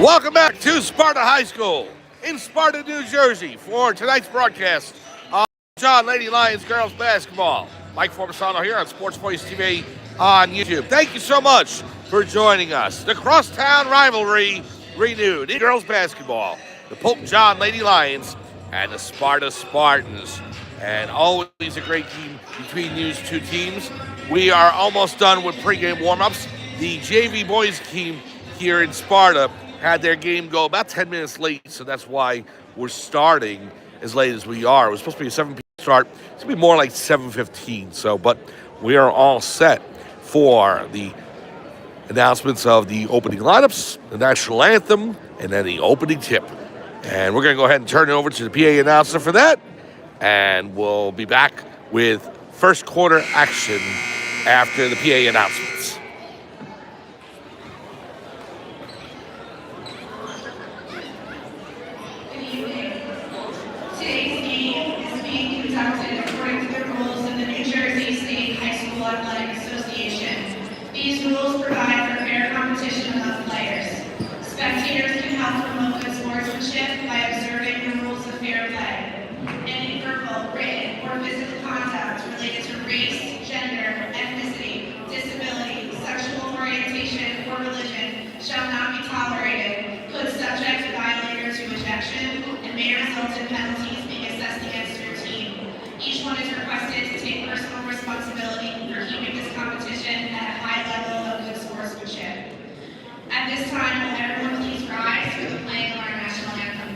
Welcome back to Sparta High School in Sparta, New Jersey for tonight's broadcast of John Lady Lions girls basketball. Mike Formisano here on Sports Voice TV on YouTube. Thank you so much for joining us. The crosstown rivalry renewed in girls basketball. The Pope John Lady Lions and the Sparta Spartans. And always a great game between these two teams. We are almost done with pregame warm-ups. The JV boys team here in Sparta had their game go about 10 minutes late, so that's why we're starting as late as we are. It was supposed to be a 7 p.m. start. It's going to be more like 7:15. But we are all set for the announcements of the opening lineups, the national anthem, and then the opening tip. And we're going to go ahead and turn it over to the PA announcer for that. And we'll be back with first quarter action after the PA announcements. Today's game is being conducted according to the rules of the New Jersey State High School Athletic Association. These rules provide for fair competition among players. Spectators can help promote good sportsmanship by observing the rules of fair play. Any verbal, written, or physical contact related to race, gender, ethnicity, disability, sexual orientation, or religion shall not be tolerated, could subject the violator to ejection, and may result in penalties being assessed against your team. Each one is requested to take personal responsibility for keeping this competition at a high level of good sportsmanship. At this time, will everyone please rise for the playing of our national anthem.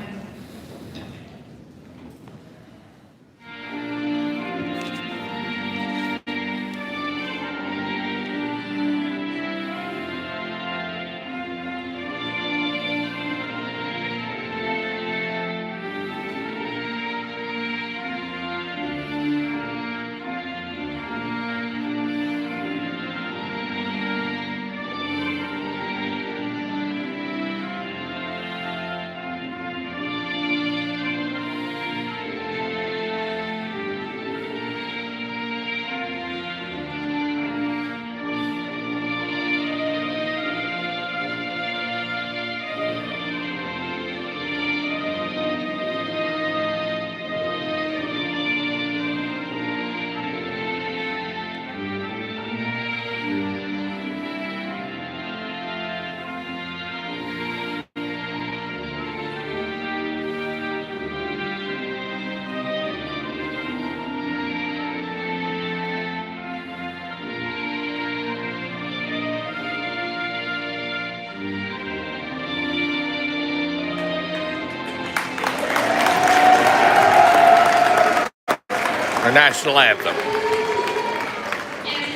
Our national anthem. And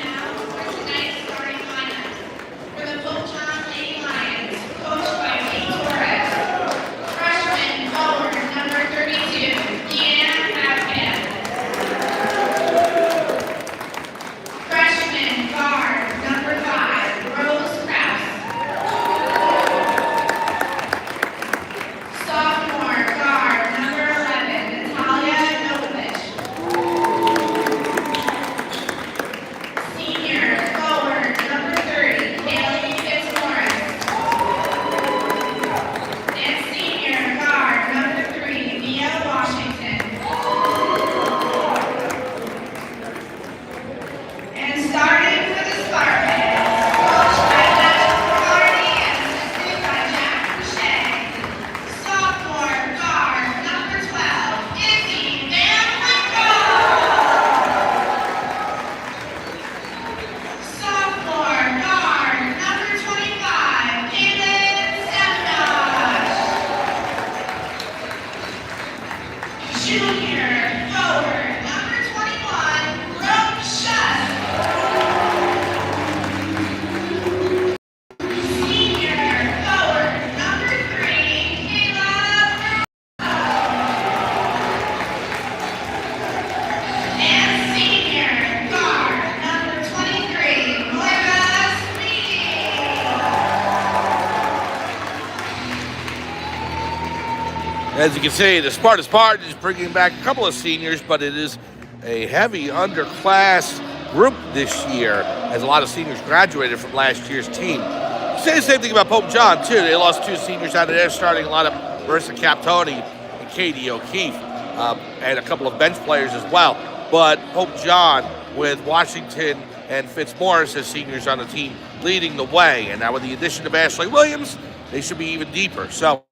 now for tonight's starting lineup. For the Pope John Lady Lions, coached by Lee Torres. Freshman forward number 32, Deanna Afghan. Freshman guard number 5, Rose Krause. Sophomore guard number 11, Natalia Novovich. Senior forward number 30, Haley Fitzmaurice. And senior guard number 3, Mia Washington. And starting for the Spartans, coached by Matt Clardy and assisted by Jack Boucher. Sophomore guard number 12, Izzy Van Winkle. Sophomore guard number 25, Kaylin Semnosh. Junior forward number 21, Brooke Shutt. Senior forward number 3, Kayla and senior guard number 23, Moira Sweeney. As you can see, the Sparta Spartans is bringing back a couple of seniors, but it is a heavy underclass group this year, as a lot of seniors graduated from last year's team. Say the same thing about Pope John, too. They lost 2 seniors out of their starting lineup, Marissa Captoni and Katie O'Keefe, and a couple of bench players as well. But Pope John, with Washington and Fitzmaurice as seniors on the team, leading the way. And now with the addition of Ashley Williams, they should be even deeper. So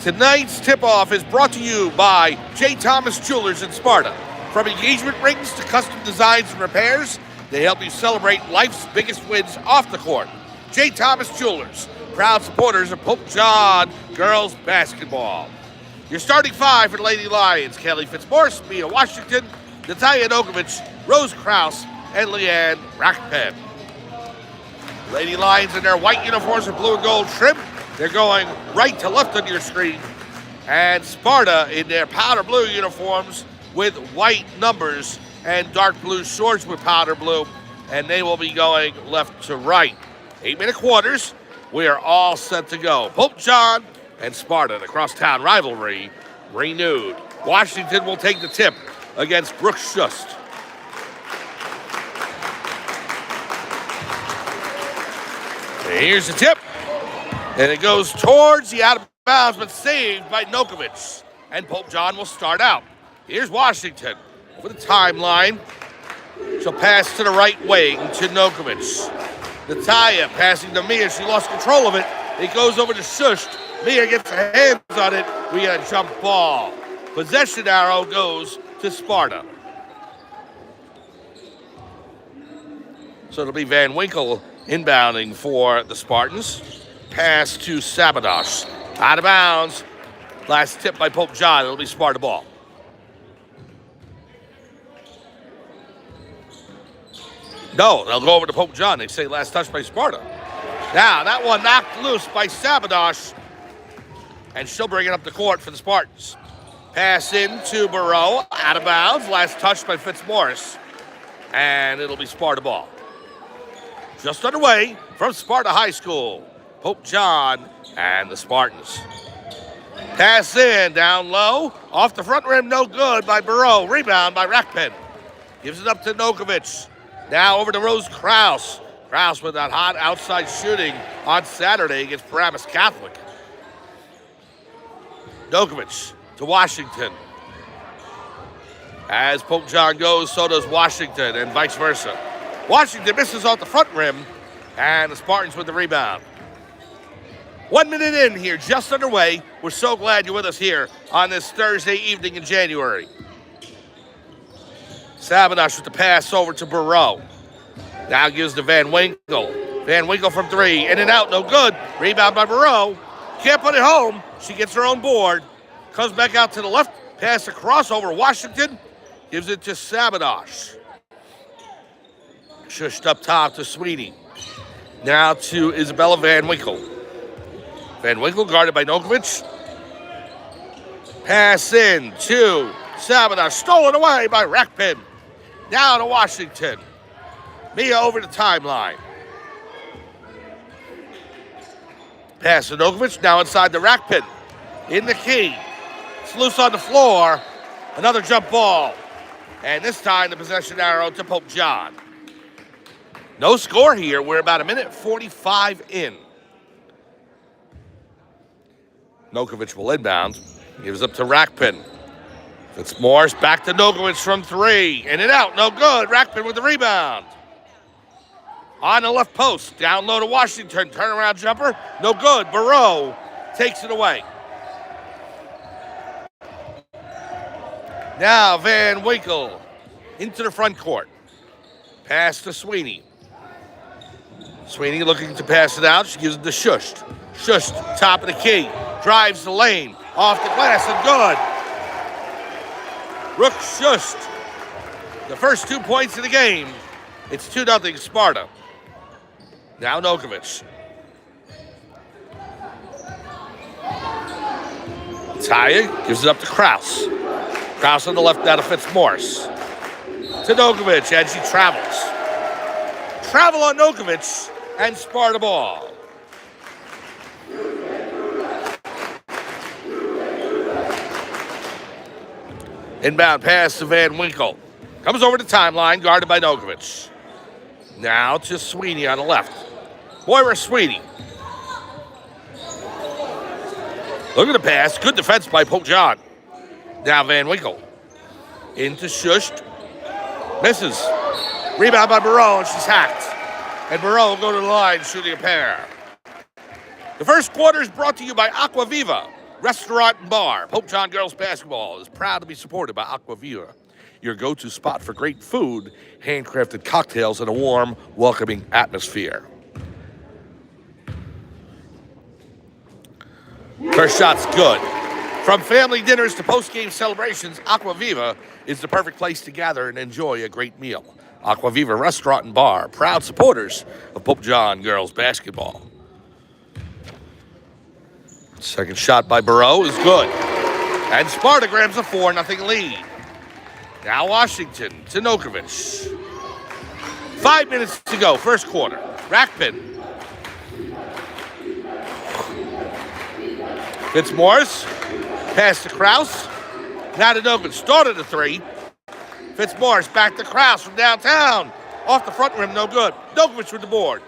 tonight's tip-off is brought to you by J. Thomas Jewelers in Sparta. From engagement rings to custom designs and repairs, they help you celebrate life's biggest wins off the court. J. Thomas Jewelers, proud supporters of Pope John girls basketball. Your starting 5 for the Lady Lions: Kelly Fitzmaurice, Mia Washington, Natalia Nokovich, Rose Krause, and Leanne Rackpen. Lady Lions in their white uniforms with blue and gold trim. They're going right to left on your screen. And Sparta in their powder blue uniforms with white numbers and dark blue shorts with powder blue. And they will be going left to right. 8-minute quarters. We are all set to go. Pope John and Sparta, the crosstown rivalry, renewed. Washington will take the tip against Brooks Shust. Here's the tip. And it goes towards the out of bounds, but saved by Nokovich. And Pope John will start out. Here's Washington over the timeline. She'll pass to the right wing to Nokovich. Natalia passing to Mia. She lost control of it. It goes over to Shust. Mia gets her hands on it. We got a jump ball. Possession arrow goes to Sparta. So it'll be Van Winkle inbounding for the Spartans. Pass to Sabadosh. Out of bounds. Last tip by Pope John. It'll be Sparta ball. No, they'll go over to Pope John. They say last touch by Sparta. Now, that one knocked loose by Sabadosh. And she'll bring it up the court for the Spartans. Pass in to Barreau. Out of bounds. Last touch by Fitzmaurice. And it'll be Sparta ball. Just underway from Sparta High School. Pope John and the Spartans. Pass in, down low. Off the front rim, no good by Barreau. Rebound by Rackpen. Gives it up to Nokovich. Now over to Rose Krause. Krause with that hot outside shooting on Saturday against Paramus Catholic. Nokovich to Washington. As Pope John goes, so does Washington, and vice versa. Washington misses off the front rim, and the Spartans with the rebound. 1 minute in here, just underway. We're so glad you're with us here on this Thursday evening in January. Sabadosh with the pass over to Barreau. Now gives to Van Winkle. Van Winkle from 3, in and out, no good. Rebound by Barreau. Can't put it home. She gets her own board. Comes back out to the left. Pass across over Washington. Gives it to Sabadosh. Shushed up top to Sweeney. Now to Isabella Van Winkle. Van Winkle guarded by Nokovich. Pass in to Sabadosh. Stolen away by Rackpin. Now to Washington. Mia over the timeline. Pass to Nokovich. Now inside the Rackpin. In the key. It's loose on the floor. Another jump ball. And this time the possession arrow to Pope John. No score here. We're about 1:45 in. Nokovich will inbound. Gives up to Rackpin. Fitzmaurice back to Nokovich from 3. In and out. No good. Rackpin with the rebound. On the left post. Down low to Washington. Turnaround jumper. No good. Barreau takes it away. Now Van Winkle into the front court. Pass to Sweeney. Sweeney looking to pass it out. She gives it to Shusht. Shusht, top of the key. Drives the lane. Off the glass and good. Brooks Shusht. The first 2 points of the game. It's 2-0 Sparta. Now Nokovich. Taya gives it up to Krause. Krause on the left now to Fitzmaurice. To Nokovich, and she travels. Travel on Nokovich, and Sparta ball. Inbound pass to Van Winkle. Comes over the timeline, guarded by Nokovich. Now to Sweeney on the left. Moira Sweeney. Look at the pass. Good defense by Pope John. Now Van Winkle. Into Shushed. Misses. Rebound by Barreau, and she's hacked. And Barreau will go to the line shooting a pair. The first quarter is brought to you by Aqua Viva Restaurant and Bar. Pope John Girls Basketball is proud to be supported by Aqua Viva, your go-to spot for great food, handcrafted cocktails, and a warm, welcoming atmosphere. First shot's good. From family dinners to post-game celebrations, Aqua Viva is the perfect place to gather and enjoy a great meal. Aqua Viva Restaurant and Bar, proud supporters of Pope John Girls Basketball. Second shot by Barreau is good. And Sparta grabs a 4-0 lead. Now Washington to Nokovic. 5 minutes to go, first quarter. Rackpin. Fitzmaurice. Pass to Krause. Now to Nokovic. Started a 3. Fitzmaurice back to Krause from downtown. Off the front rim, no good. Nokovic with the board.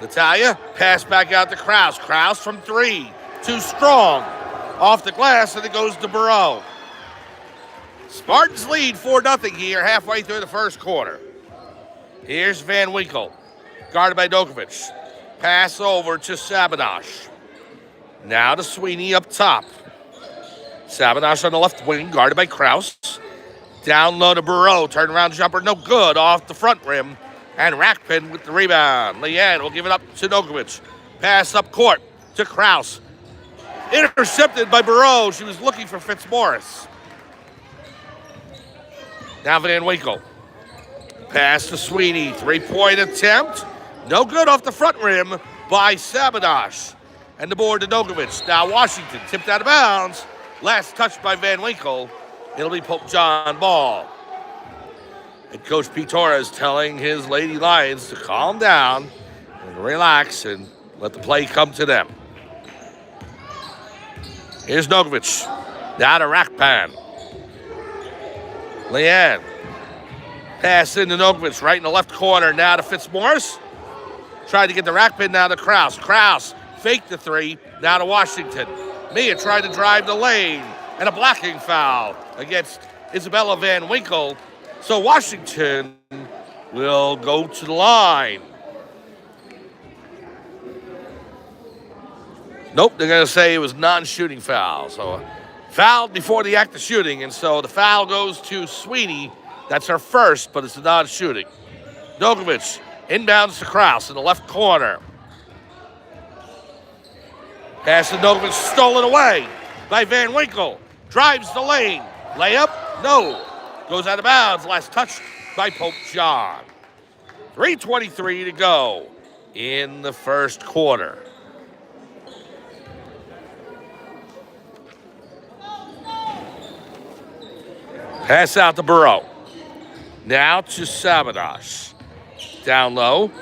Natalia, pass back out to Krause. Krause from 3. Too strong. Off the glass, and it goes to Barreau. Spartans lead 4-0 here halfway through the first quarter. Here's Van Winkle, guarded by Nokovic. Pass over to Sabanash. Now to Sweeney up top. Sabanash on the left wing, guarded by Krause. Down low to Barreau, turnaround jumper, no good, off the front rim. And Rackpin with the rebound. Leanne will give it up to Nokovic. Pass up court to Krause. Intercepted by Barreau. She was looking for Fitzmaurice. Now Van Winkle. Pass to Sweeney. 3-point attempt. No good off the front rim by Sabanash. And the board to Nokovic. Now Washington tipped out of bounds. Last touch by Van Winkle. It'll be Pope John ball. And Coach Pete Torres telling his Lady Lions to calm down and relax and let the play come to them. Here's Nokovic. Now to Rackpan. Leanne. Pass into Nokovic right in the left corner. Now to Fitzmaurice. Tried to get the Rackpin, now to Krause. Krause faked the 3. Now to Washington. Mia tried to drive the lane. And a blocking foul against Isabella Van Winkle. So Washington will go to the line. Nope, they're going to say it was non-shooting foul. So fouled before the act of shooting, and so the foul goes to Sweeney. That's her first, but it's a non-shooting. Nokovic inbounds to Krause in the left corner. Pass to Nokovic, stolen away by Van Winkle. Drives the lane. Layup? No. Goes out of bounds. Last touch by Pope John. 3:23 to go in the first quarter. Pass out to Barreau. Now to Sabanash. Down low.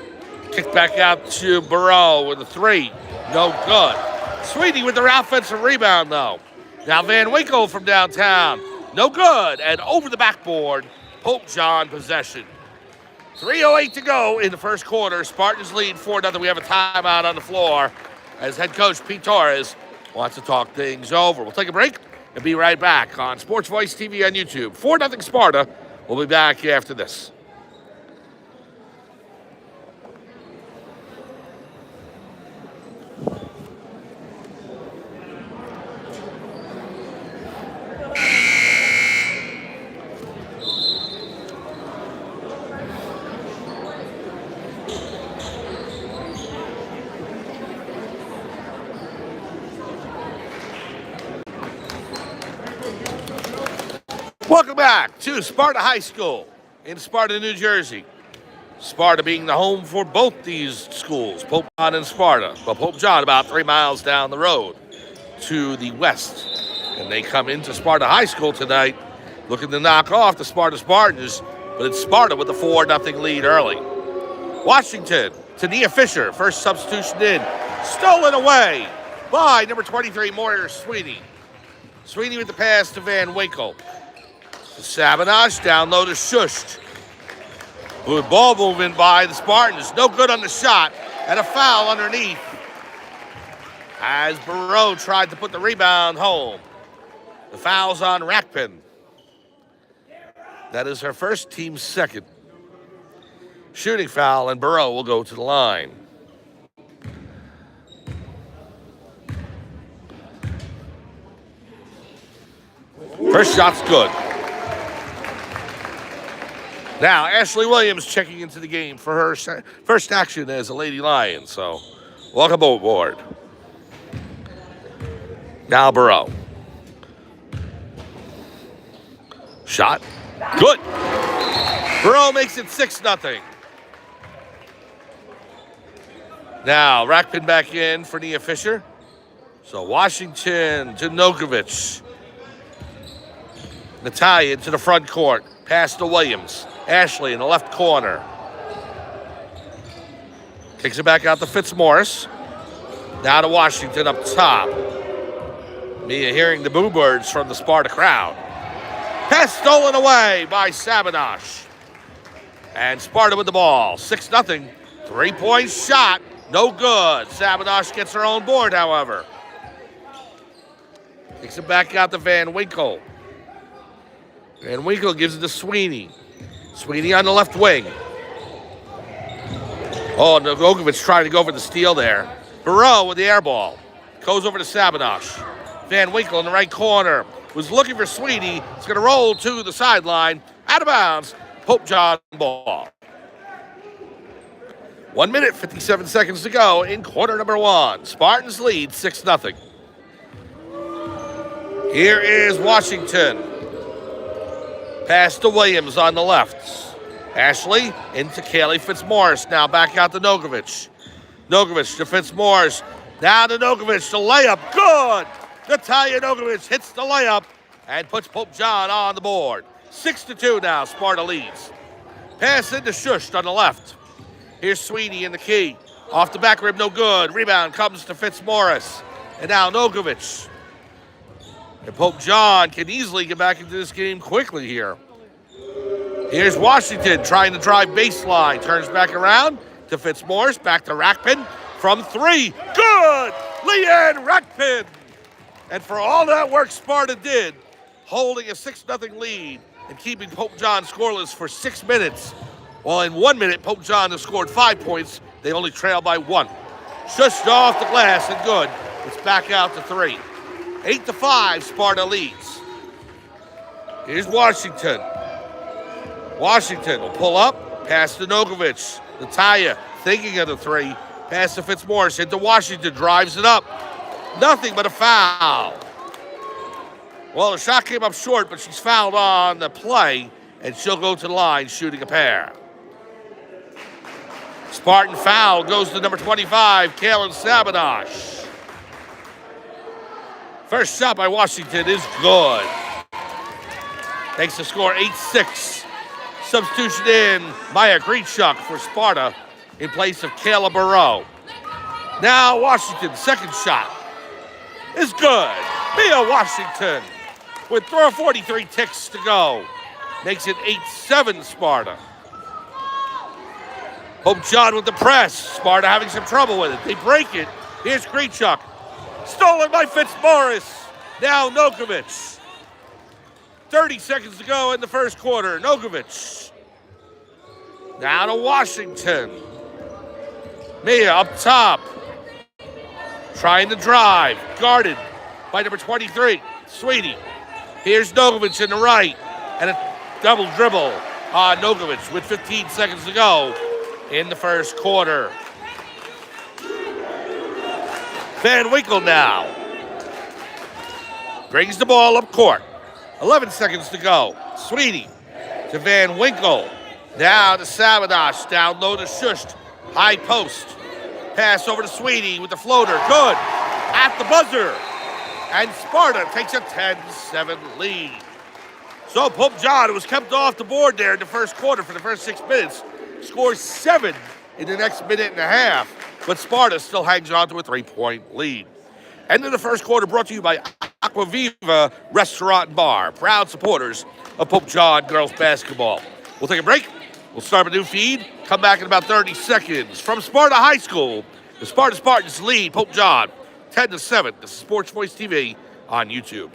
Kick back out to Barreau with a 3. No good. Sweeney with their offensive rebound, though. Now Van Winkle from downtown. No good. And over the backboard, Pope John possession. 3:08 to go in the first quarter. Spartans lead 4-0. We have a timeout on the floor as head coach Pete Torres wants to talk things over. We'll take a break and be right back on Sports Voice TV on YouTube. 4-0 Sparta. We'll be back after this. Welcome back to Sparta High School in Sparta, New Jersey. Sparta being the home for both these schools, Pope John and Sparta. But Pope John about 3 miles down the road to the west. And they come into Sparta High School tonight looking to knock off the Sparta Spartans, but it's Sparta with a 4-0 lead early. Washington to Nia Fisher, first substitution in. Stolen away by number 23, Moira Sweeney. Sweeney with the pass to Van Winkle. Sabanash down low to Shushed. Good ball moving by the Spartans. No good on the shot. And a foul underneath as Barreau tried to put the rebound home. The foul's on Rackpin. That is her first, team's second. Shooting foul, and Barreau will go to the line. First shot's good. Now, Ashley Williams checking into the game for her first action as a Lady Lion, so welcome aboard. Now Barreau. Shot. Good. Barreau makes it 6-0. Now, Rackpin back in for Nia Fisher. So Washington to Nokovic. Natalia into the front court. Pass to Williams. Ashley in the left corner. Kicks it back out to Fitzmaurice. Now to Washington up top. Mia hearing the boo birds from the Sparta crowd. Pass stolen away by Sabanash. And Sparta with the ball. 6-0. 3-point shot. No good. Sabanash gets her own board, however. Kicks it back out to Van Winkle. Van Winkle gives it to Sweeney. Sweeney on the left wing. Oh, Nogovic trying to go for the steal there. Barreau with the air ball. Goes over to Sabanash. Van Winkle in the right corner. Was looking for Sweeney. It's going to roll to the sideline. Out of bounds. Pope John ball. 1 minute, 57 seconds to go in quarter number one. Spartans lead 6-0. Here is Washington. Pass to Williams on the left. Ashley into Kaylee Fitzmaurice. Now back out to Nogovic. Nogovic to Fitzmaurice. Now to Nogovic. The layup. Good. Natalia Nogovic hits the layup and puts Pope John on the board. 6-2 now. Sparta leads. Pass into Shusht on the left. Here's Sweeney in the key. Off the back rim, no good. Rebound comes to Fitzmaurice. And now Nogovic. And Pope John can easily get back into this game quickly here. Here's Washington trying to drive baseline. Turns back around to Fitzmaurice. Back to Rackpin from three. Good! Leanne Rackpin! And for all that work Sparta did, holding a 6-0 lead and keeping Pope John scoreless for 6 minutes. Well, in 1 minute, Pope John has scored 5 points. They only trail by 1. Shushed off the glass and good. It's back out to 3. 8-5, Sparta leads. Here's Washington. Washington will pull up, pass to Nogovic. Natalia thinking of the 3. Pass to Fitzmaurice into Washington, drives it up. Nothing but a foul. Well, the shot came up short, but she's fouled on the play, and she'll go to the line shooting a pair. Spartan foul goes to number 25, Kaylin Sabanash. First shot by Washington is good. Makes the score 8-6. Substitution in Maya Greenchuck for Sparta in place of Kayla Barreau. Now Washington, second shot is good. Mia Washington with 43 ticks to go. Makes it 8-7 Sparta. Pope John with the press. Sparta having some trouble with it. They break it. Here's Greenchuck. Stolen by Fitzmaurice. Now Nokovic. 30 seconds to go in the first quarter. Nokovic. Now to Washington. Mia up top. Trying to drive. Guarded by number 23, Sweeney. Here's Nokovic in the right. And a double dribble on Nokovic with 15 seconds to go in the first quarter. Van Winkle now brings the ball up court. 11 seconds to go. Sweeney to Van Winkle. Now to Sabanash. Down low to Shusht. High post. Pass over to Sweeney with the floater. Good. At the buzzer. And Sparta takes a 10-7 lead. So Pope John, who was kept off the board there in the first quarter for the first 6 minutes, scores 7 in the next minute and a half. But Sparta still hangs on to a 3-point lead. End of the first quarter brought to you by Aquaviva Restaurant and Bar, proud supporters of Pope John girls basketball. We'll take a break. We'll start a new feed, come back in about 30 seconds. From Sparta High School, the Spartans lead Pope John 10-7. This is Sports Voice TV on YouTube.